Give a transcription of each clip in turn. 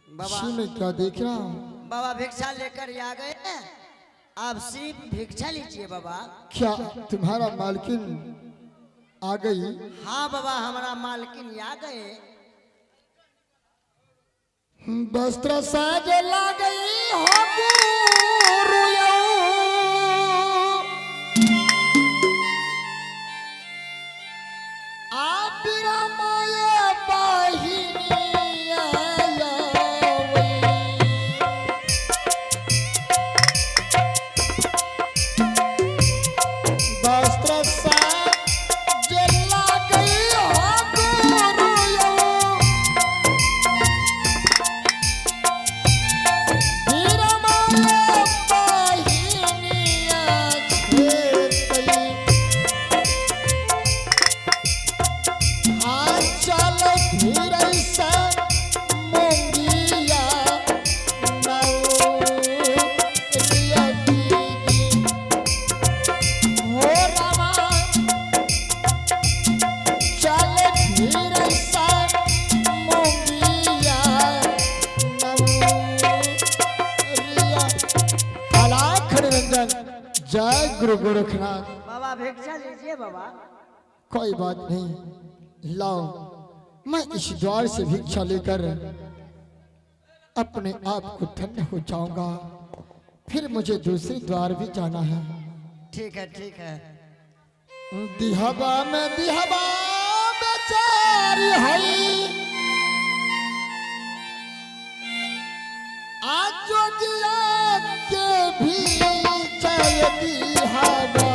बाबा इसी में क्या देख रहा हूँ? बाबा भिक्षा लेकर आ गए। आप सिर्फ भिक्षा लीजिए बाबा। क्या तुम्हारा मालकिन आ गई? हाँ बाबा, हमारा मालकिन आ गए। वस्त्र साज ला गई हो गुरुयो, आप रामाय बाहिनिया वस्त्र साज ला गई हो गुरुयो, जय गुरु गोरखनाथ। बाबा भिक्षा लीजिए बाबा। कोई बात नहीं, लाओ, मैं इस द्वार से भिक्षा लेकर अपने आप को धन्य हो जाऊंगा। फिर मुझे दूसरे द्वार भी जाना है। ठीक है ठीक है। दिहबा में बेचारी है, आज जोगिया के भी चल दिहबा।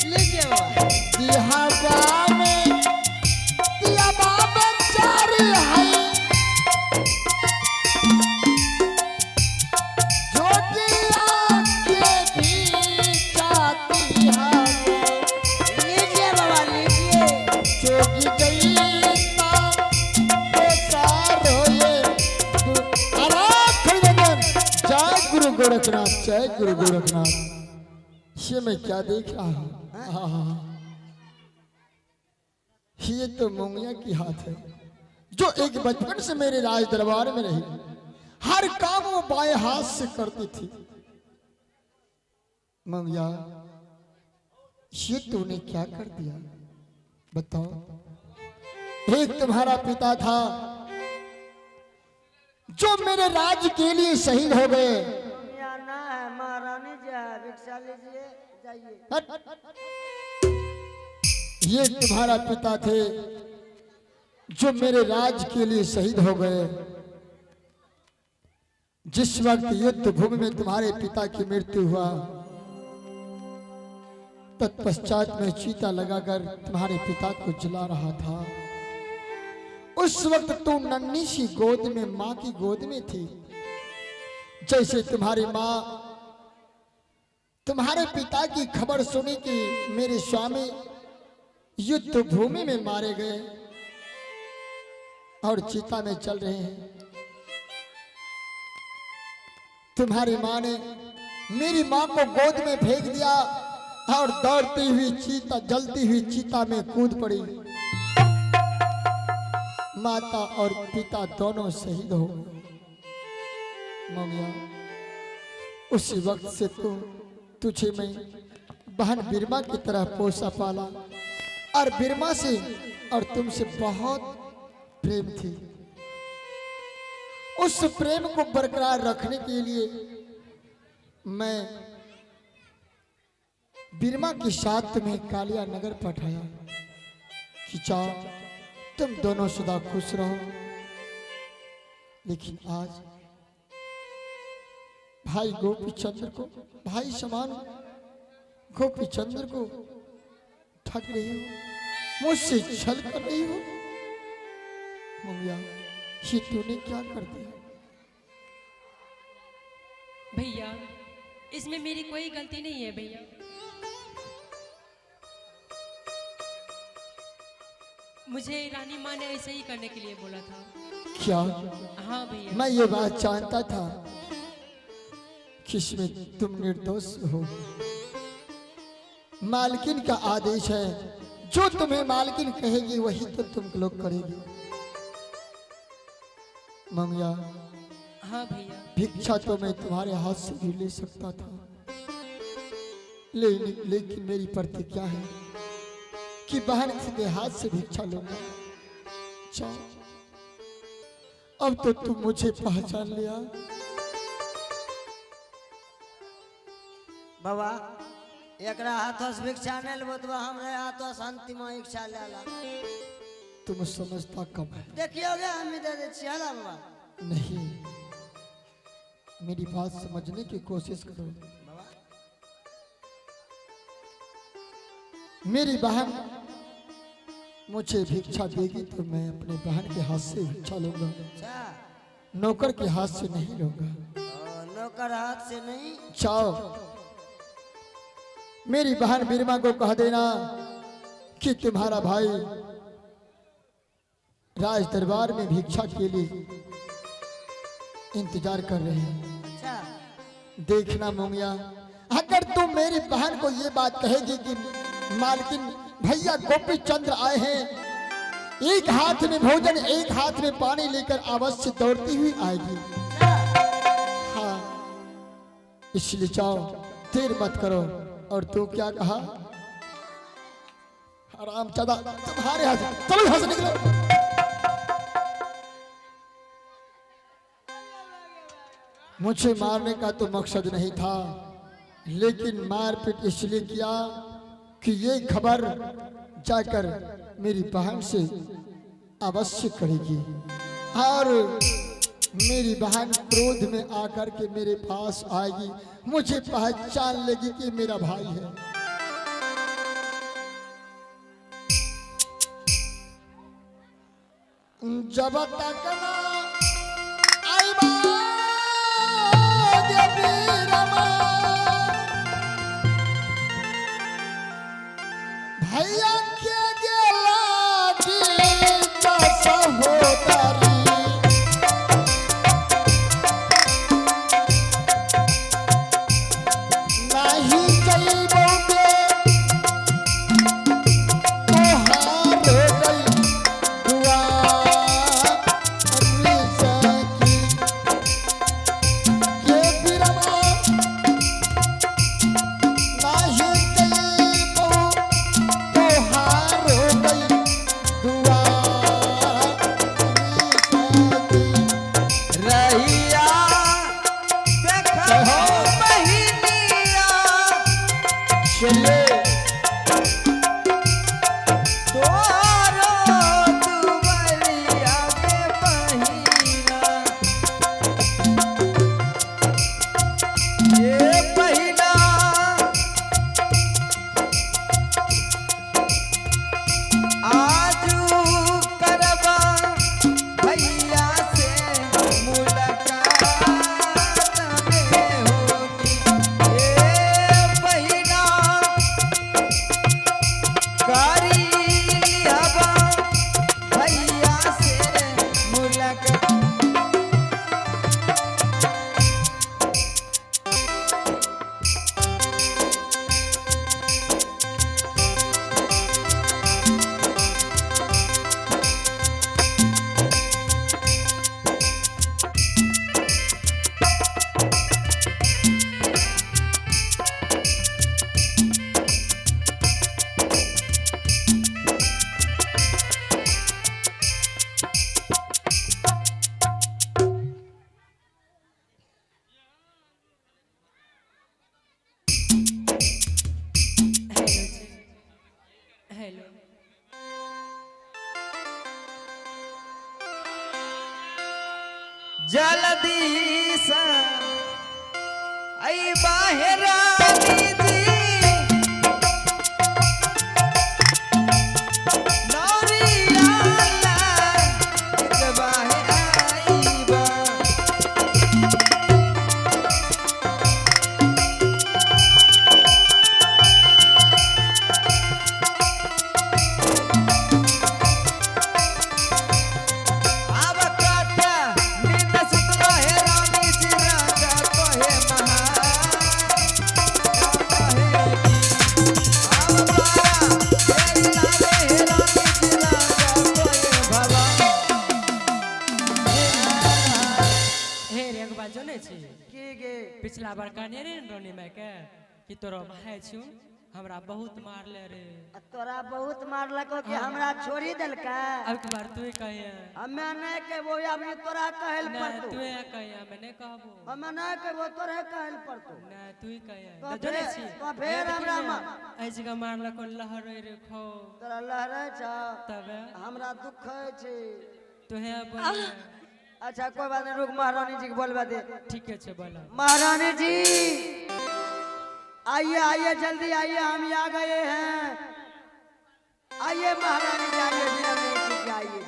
लीजिए बाबा। दिहबा में बेचारी है, जोगिया के भी चाहती है। लीजिए बाबा लीजिए। जोगी गई ना तो सारो ये जय गुरु गोरखनाथ, जय गुरु गोरखनाथ। ये मैं क्या देख रहा हूँ? ये तो मोंगिया की हाथ है, जो एक बचपन से मेरे राज दरबार में रही। हर काम वो बाएं हाथ से करती थी। मोंगिया, ये तूने क्या कर दिया बताओ? एक तुम्हारा पिता था जो मेरे राज्य के लिए शहीद हो गए। या ना है महारानी जी है, भिक्षा लीजिए जाइए। ये तुम्हारा पिता थे जो मेरे राज्य के लिए शहीद हो गए। जिस वक्त युद्ध भूमि में तुम्हारे पिता की मृत्यु हुआ, तत्पश्चात में चीता लगाकर तुम्हारे पिता को जला रहा था। उस वक्त तू नन्ही सी गोद में, माँ की गोद में थी। जैसे तुम्हारी माँ तुम्हारे पिता की खबर सुनी कि मेरे स्वामी युद्ध भूमि में मारे गए और चिता में चल रहे हैं, तुम्हारी माँ ने मेरी माँ को गोद में फेंक दिया और दौड़ती हुई चीता, जलती हुई चीता में कूद पड़ी। माता और पिता दोनों शहीद हो गए। मोमिया, उसी वक्त से तुझे मैं बहन बिरमा की तरह पोसा पाला और बिरमा से और तुमसे बहुत प्रेम थी। उस प्रेम को बरकरार रखने के लिए मैं बिरमा के साथ तुम्हें कालिया नगर पठाया कि जाओ तुम दोनों सदा खुश रहो। लेकिन आज भाई गोपीचंद्र को, भाई समान गोपीचंद्र को ठग रही हो, मुझसे छल कर रही हो। मम्मिया, ये तूने क्या कर दिया? भैया, इसमें मेरी कोई गलती नहीं है भैया। मुझे रानी माँ ने ऐसे ही करने के लिए बोला था। क्या? हाँ भैया। मैं ये बात जानता था कि इसमें तुम निर्दोष हो, मालकिन का आदेश है, जो तुम्हें मालकिन कहेगी वही तो तुम लोग करेगी। ममिया, हाँ भैया। भिक्षा तो मैं तुम्हारे हाथ से भी ले सकता था, लेकिन मेरी प्रतिज्ञा है कि बहन के हाथ से भिक्षा लूंगा। जाओ, अब तो तुम मुझे पहचान लिया। बाबा एकरा हाथों से भिक्षा नहीं लेबो तो हमरे हाथों से अंतिम इच्छा लेला। तुम समझता कब है? देखियोगे हम दे दे छियाला बाबा। नहीं, मेरी बात समझने की कोशिश करो। बाबा मेरी बहन मुझे भिक्षा देगी तो मैं अपने बहन के हाथ से भिक्षा लूंगा, अच्छा नौकर के हाथ से नहीं लूंगा। नौकर हाथ से नहीं। जाओ, मेरी बहन बीरमा को कह देना कि तुम्हारा भाई राज दरबार में भिक्षा के लिए इंतजार कर रहे हैं। अच्छा देखना मोमिया, अगर तुम मेरी बहन को ये बात कहेगी कि मालकिन भैया गोपी चंद्र आए हैं, एक हाथ में भोजन एक हाथ में पानी लेकर अवश्य दौड़ती हुई आएगी। हाँ, इसलिए जाओ, देर मत करो। और तू क्या कहा? आराम चला, तुम्हारे हाथ, चलो यहां से निकलो। मुझे मारने का तो मकसद नहीं था, लेकिन मारपीट इसलिए किया कि ये खबर जाकर मेरी बहन से अवश्य करेगी और मेरी बहन क्रोध में आकर के मेरे पास आएगी, मुझे पहचान लेगी कि मेरा भाई है। जब तक ना आई भैया के गेला की सहोदरी नहीं जइबोगे तो हार गई दुआ अपनी सखी ये बिरमा नहीं जइबो तो हार गई दुआ अपनी सखी रहिया देखो बहिनिया चले तोरो दुवरिया के बहिना ये बहिना आजू करबा भैया से मुलाकात में होगी ये बहिना कारी लियाबा भैया से मुलाकात हेलो जी। हेलो। जल्दी सा आई बाहर जी नौरियाला एक बाहर आई बा आब काटा नींद सुतलो है रानी जी राजा तो है महान पिछला बार कहने रे रोनी मैं के कि तोरा भाई छु हमरा बहुत मारले रे। तोरा बहुत मारलको कि हमरा छोड़ी देलका। अब की बार तू कहिए हमें नहीं कहबो अभी तोरा कहल ना पड़तो। तू कहिए मैंने कहबो हमें नहीं कहबो तोरे कहल पड़तो। ना तू कहिए तो तो जने फिर- छी तो फिर हमरा ऐ जगह मारलको लहर रे खो तोरा लहरे छ तब हमरा दुख छै। तू है बोल। अच्छा कोई बात नहीं, रुक महारानी जी को बोलवा दे। ठीक है छ बोला। महारानी जी आइए आइए जल्दी आइए, हम आ गए हैं। आइए महारानी जी आइए, आइए।